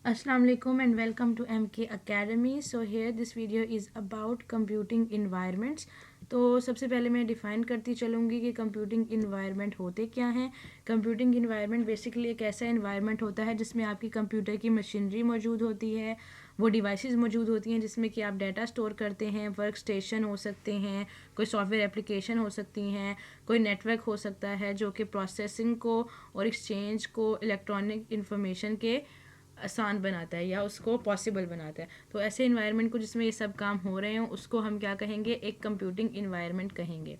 Assalamu alaikum and welcome to MK Academy. So here this video is about computing environments. तो सबसे पहले मैं define करती चलूँगी कि कंप्यूटिंग इन्वायरमेंट होते क्या हैं। कंप्यूटिंग इन्वायरमेंट बेसिकली एक ऐसा इन्वायरमेंट होता है जिसमें आपकी कंप्यूटर की मशीनरी मौजूद होती है, वो डिवाइसेस मौजूद होती हैं जिसमें कि आप डाटा स्टोर करते हैं, वर्क स्टेशन हो सकते हैं, कोई सॉफ्टवेयर एप्लीकेशन हो सकती हैं, कोई नेटवर्क हो सकता है जो कि प्रोसेसिंग को और एक्सचेंज को इलेक्ट्रॉनिक इंफॉर्मेशन के आसान बनाता है या उसको पॉसिबल बनाता है। तो ऐसे इन्वायरमेंट को जिसमें ये सब काम हो रहे हों उसको हम क्या कहेंगे, एक कंप्यूटिंग इन्वायरमेंट कहेंगे।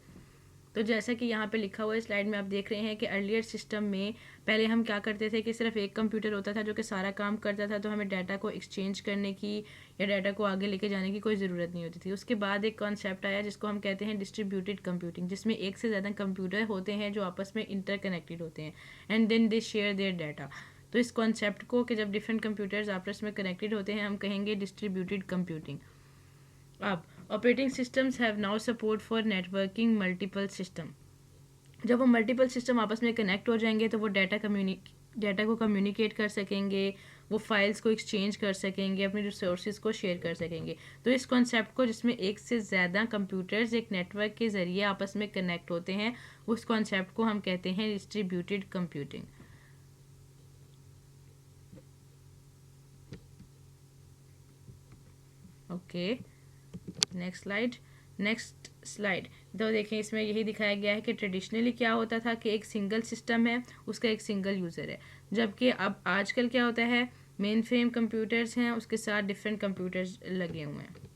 तो जैसा कि यहाँ पे लिखा हुआ है स्लाइड में आप देख रहे हैं कि अर्लियर सिस्टम में पहले हम क्या करते थे कि सिर्फ एक कंप्यूटर होता था जो कि सारा काम करता था, तो हमें डाटा को एक्सचेंज करने की या डाटा को आगे लेके जाने की कोई ज़रूरत नहीं होती थी। उसके बाद एक कॉन्सेप्ट आया जिसको हम कहते हैं डिस्ट्रीब्यूटेड कंप्यूटिंग, जिसमें एक से ज़्यादा कंप्यूटर होते हैं जो आपस में इंटरकनेक्टेड होते हैं and then they share their data. तो इस कॉन्सेप्ट को कि जब डिफरेंट कंप्यूटर्स आपस में कनेक्टेड होते हैं हम कहेंगे डिस्ट्रीब्यूटेड कंप्यूटिंग। अब operating systems have now support for networking multiple system. जब वो मल्टीपल सिस्टम आपस में कनेक्ट हो जाएंगे तो वो डाटा को कम्युनिकेट कर सकेंगे, वो फाइल्स को एक्सचेंज कर सकेंगे, अपने रिसोर्सेज को शेयर कर सकेंगे। तो इस कॉन्सेप्ट को जिसमें एक से ज़्यादा कंप्यूटर्स एक नेटवर्क के ज़रिए आपस में कनेक्ट होते हैं उस कॉन्सेप्ट को हम कहते हैं distributed computing. Okay, next slide. तो देखें इसमें यही दिखाया गया है कि ट्रेडिशनली क्या होता था कि एक सिंगल सिस्टम है, उसका एक सिंगल यूज़र है, जबकि अब आजकल क्या होता है, मेन फ्रेम कंप्यूटर्स हैं, उसके साथ डिफरेंट कंप्यूटर्स लगे हुए हैं।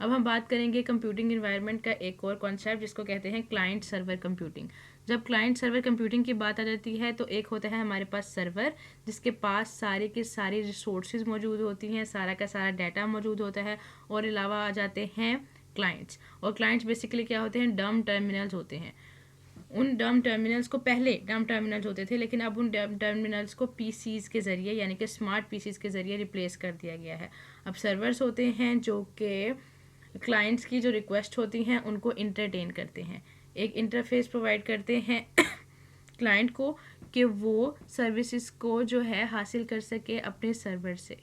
अब हम बात करेंगे कंप्यूटिंग इन्वायरमेंट का एक और कॉन्सेप्ट जिसको कहते हैं क्लाइंट सर्वर कंप्यूटिंग। जब क्लाइंट सर्वर कंप्यूटिंग की बात आ जाती है तो एक होता है हमारे पास सर्वर जिसके पास सारे के सारी रिसोर्सेज मौजूद होती हैं, सारा का सारा डाटा मौजूद होता है, और अलावा आ जाते हैं क्लाइंट्स। और क्लाइंट्स बेसिकली क्या होते हैं, डम टर्मिनल्स होते हैं। उन डम टर्मिनल्स को पहले डम टर्मिनल्स होते थे लेकिन अब उन डम टर्मिनल्स को पीसीज के ज़रिए यानी कि स्मार्ट पीसीज के ज़रिए रिप्लेस कर दिया गया है। अब सर्वर्स होते हैं जो कि क्लाइंट्स की जो रिक्वेस्ट होती हैं उनको इंटरटेन करते हैं, एक इंटरफेस प्रोवाइड करते हैं क्लाइंट को कि वो सर्विसेज को जो है हासिल कर सके अपने सर्वर से।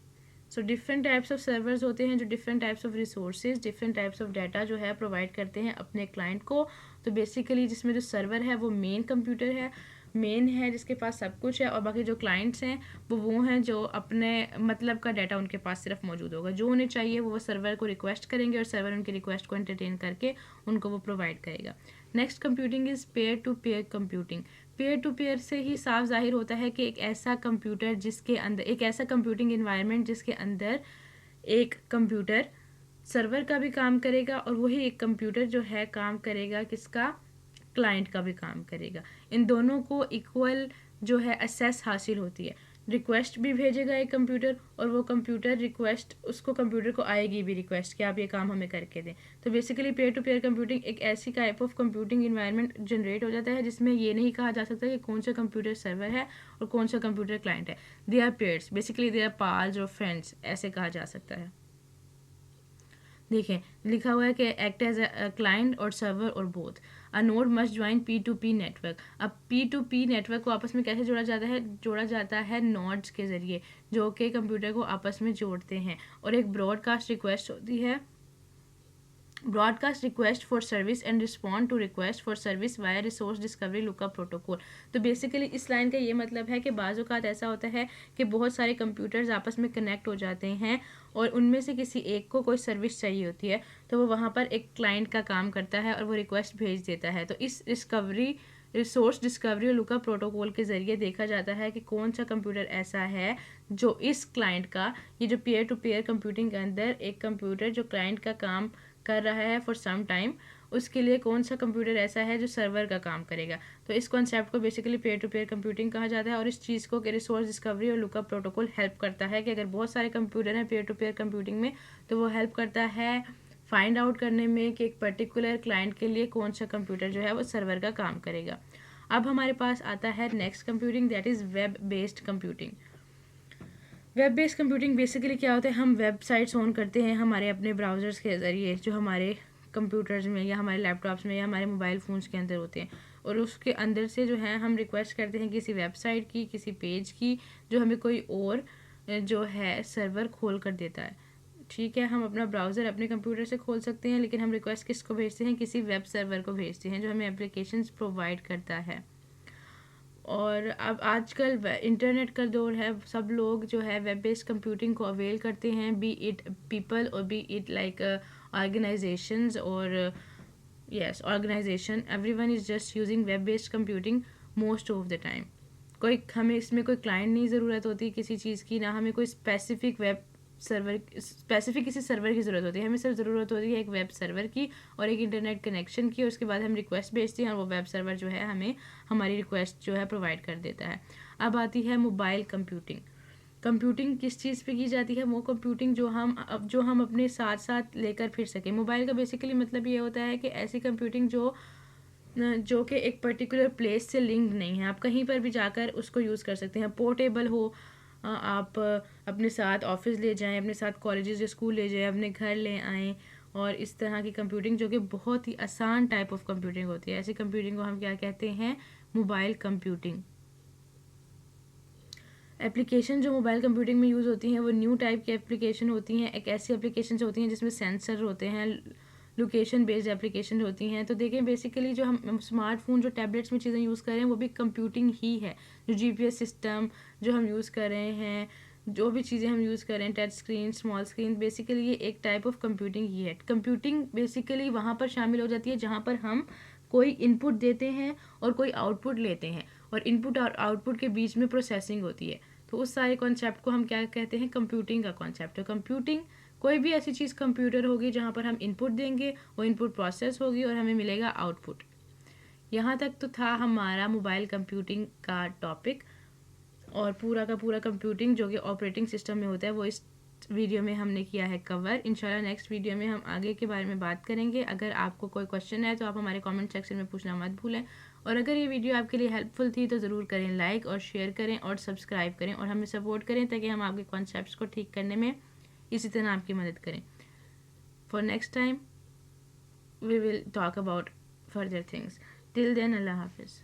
So different types of servers होते हैं जो different types of resources, different types of data जो है प्रोवाइड करते हैं अपने क्लाइंट को। तो बेसिकली जिसमें जो सर्वर है वो मेन कंप्यूटर है, मेन है जिसके पास सब कुछ है, और बाकी जो क्लाइंट्स हैं वो हैं जो अपने मतलब का डाटा उनके पास सिर्फ मौजूद होगा, जो उन्हें चाहिए वो सर्वर को रिक्वेस्ट करेंगे और सर्वर उनकी रिक्वेस्ट को एंटरटेन करके उनको वो प्रोवाइड करेगा। Next computing is peer to peer computing. Peer to peer से ही साफ जाहिर होता है कि एक ऐसा कंप्यूटर जिसके अंदर एक ऐसा कंप्यूटिंग इन्वायरमेंट जिसके अंदर एक कंप्यूटर सर्वर का भी काम करेगा और वही एक कंप्यूटर जो है काम करेगा किसका, क्लाइंट का भी काम करेगा। इन दोनों को इक्वल जो है एक्सेस हासिल होती है। रिक्वेस्ट भी भेजेगा एक कंप्यूटर और वो कंप्यूटर रिक्वेस्ट उसको कंप्यूटर को आएगी भी रिक्वेस्ट कि आप ये काम हमें करके दें। तो basically peer to peer computing एक ऐसी type of computing environment generate हो जाता है जिसमें ये नहीं कहा जा सकता कि कौन सा कंप्यूटर सर्वर है और कौन सा कंप्यूटर क्लाइंट है। They are peers, basically they are pals और फ्रेंड्स, ऐसे कहा जा सकता है। देखें लिखा हुआ है कि एक्ट एज अ क्लाइंट और सर्वर और both. A node must join P2P network. अब P2P नेटवर्क को आपस में कैसे जोड़ा जाता है नोड्स के ज़रिए जो कि कंप्यूटर को आपस में जोड़ते हैं, और एक ब्रॉडकास्ट रिक्वेस्ट होती है, broadcast request for service and respond to request for service via resource discovery lookup protocol. तो बेसिकली इस लाइन का ये मतलब है कि बाज़ औक़ात ऐसा होता है कि बहुत सारे कंप्यूटर्स आपस में कनेक्ट हो जाते हैं और उनमें से किसी एक को कोई सर्विस चाहिए होती है, तो वो वहाँ पर एक क्लाइंट का काम करता है और वो रिक्वेस्ट भेज देता है। तो इस रिसोर्स डिस्कवरी और लुकअप प्रोटोकॉल के ज़रिए देखा जाता है कि कौन सा कंप्यूटर ऐसा है जो इस क्लाइंट का, ये जो पेयर टू पेयर कंप्यूटिंग के अंदर एक कंप्यूटर जो क्लाइंट का काम कर रहा है फॉर सम टाइम, उसके लिए कौन सा कंप्यूटर ऐसा है जो सर्वर का काम करेगा। तो इस कॉन्सेप्ट को basically peer to peer computing कहा जाता है, और इस चीज़ को रिसोर्स डिस्कवरी और लुकअप प्रोटोकॉल हेल्प करता है कि अगर बहुत सारे कंप्यूटर हैं पेयर टू पेयर कंप्यूटिंग में तो वो हेल्प करता है फाइंड आउट करने में कि एक पर्टिकुलर क्लाइंट के लिए कौन सा कंप्यूटर जो है वो सर्वर का काम करेगा। अब हमारे पास आता है next computing, that is web based computing. Web based computing basically क्या होता है, हम वेबसाइट्स ऑन करते हैं हमारे अपने ब्राउज़र्स के ज़रिए जो हमारे कंप्यूटर्स में या हमारे लैपटॉप्स में या हमारे मोबाइल फ़ोन्स के अंदर होते हैं, और उसके अंदर से जो है हम रिक्वेस्ट करते हैं किसी वेबसाइट की, किसी पेज की जो हमें कोई और जो है सर्वर खोल कर देता है। ठीक है, हम अपना ब्राउज़र अपने कंप्यूटर से खोल सकते हैं, लेकिन हम रिक्वेस्ट किसको भेजते हैं, किसी वेब सर्वर को भेजते हैं जो हमें एप्लीकेशंस प्रोवाइड करता है। और अब आजकल इंटरनेट का दौर है, सब लोग जो है वेब बेस्ड कंप्यूटिंग को अवेल करते हैं, बी इट पीपल और बी इट लाइक ऑर्गेनाइजेशंस और yes organization, everyone is just using web based computing most of the time. कोई हमें इसमें कोई क्लाइंट नहीं ज़रूरत होती किसी चीज़ की, ना हमें कोई स्पेसिफिक किसी सर्वर की ज़रूरत होती है, हमें सिर्फ ज़रूरत होती है एक वेब सर्वर की और एक इंटरनेट कनेक्शन की, और उसके बाद हम रिक्वेस्ट भेजते हैं और वो वेब सर्वर जो है हमें हमारी रिक्वेस्ट जो है प्रोवाइड कर देता है। अब आती है मोबाइल कंप्यूटिंग। कंप्यूटिंग किस चीज़ पे की जाती है, वो कंप्यूटिंग जो हम अपने साथ साथ लेकर फिर सकें। मोबाइल का बेसिकली मतलब ये होता है कि ऐसी कंप्यूटिंग जो कि एक पर्टिकुलर प्लेस से लिंक नहीं है, आप कहीं पर भी जाकर उसको यूज़ कर सकते हैं, पोर्टेबल हो, आप अपने साथ ऑफिस ले जाएं, अपने साथ कॉलेजेस या स्कूल ले जाएं, अपने घर ले आएँ, और इस तरह की कंप्यूटिंग जो कि बहुत ही आसान टाइप ऑफ कंप्यूटिंग होती है, ऐसी कंप्यूटिंग को हम क्या कहते हैं, मोबाइल कंप्यूटिंग। एप्लीकेशन जो मोबाइल कंप्यूटिंग में यूज़ होती हैं वो न्यू टाइप की एप्लीकेशन होती हैं। एक ऐसी एप्लीकेशन होती हैं जिसमें सेंसर होते हैं, लोकेशन बेस्ड एप्लीकेशन होती हैं। तो देखें बेसिकली जो हम स्मार्टफोन जो टैबलेट्स में चीज़ें यूज़ कर रहे हैं वो भी कंप्यूटिंग ही है। जो जीपीएस सिस्टम जो हम यूज़ कर रहे हैं, जो भी चीज़ें हम यूज़ कर रहे हैं, touch screen, small screen, basically ये एक टाइप ऑफ कंप्यूटिंग ही है। कंप्यूटिंग बेसिकली वहाँ पर शामिल हो जाती है जहाँ पर हम कोई इनपुट देते हैं और कोई आउटपुट लेते हैं, और इनपुट और आउटपुट के बीच में प्रोसेसिंग होती है। तो उस सारे कॉन्सेप्ट को हम क्या कहते हैं, कंप्यूटिंग का कॉन्सेप्ट है। कंप्यूटिंग कोई भी ऐसी चीज़ कंप्यूटर होगी जहाँ पर हम इनपुट देंगे, वो इनपुट प्रोसेस होगी और हमें मिलेगा आउटपुट। यहाँ तक तो था हमारा मोबाइल कंप्यूटिंग का टॉपिक, और पूरा का पूरा कंप्यूटिंग जो कि ऑपरेटिंग सिस्टम में होता है वो इस वीडियो में हमने किया है कवर। इंशाल्लाह नेक्स्ट वीडियो में हम आगे के बारे में बात करेंगे। अगर आपको कोई क्वेश्चन है तो आप हमारे कमेंट सेक्शन में पूछना मत भूलें, और अगर ये वीडियो आपके लिए हेल्पफुल थी तो ज़रूर करें लाइक और शेयर करें और सब्सक्राइब करें और हमें सपोर्ट करें ताकि हम आपके कॉन्सेप्ट्स को ठीक करने में इसी तरह आपकी मदद करें। For next time we will talk about further things. Till then, Allah हाफिज़।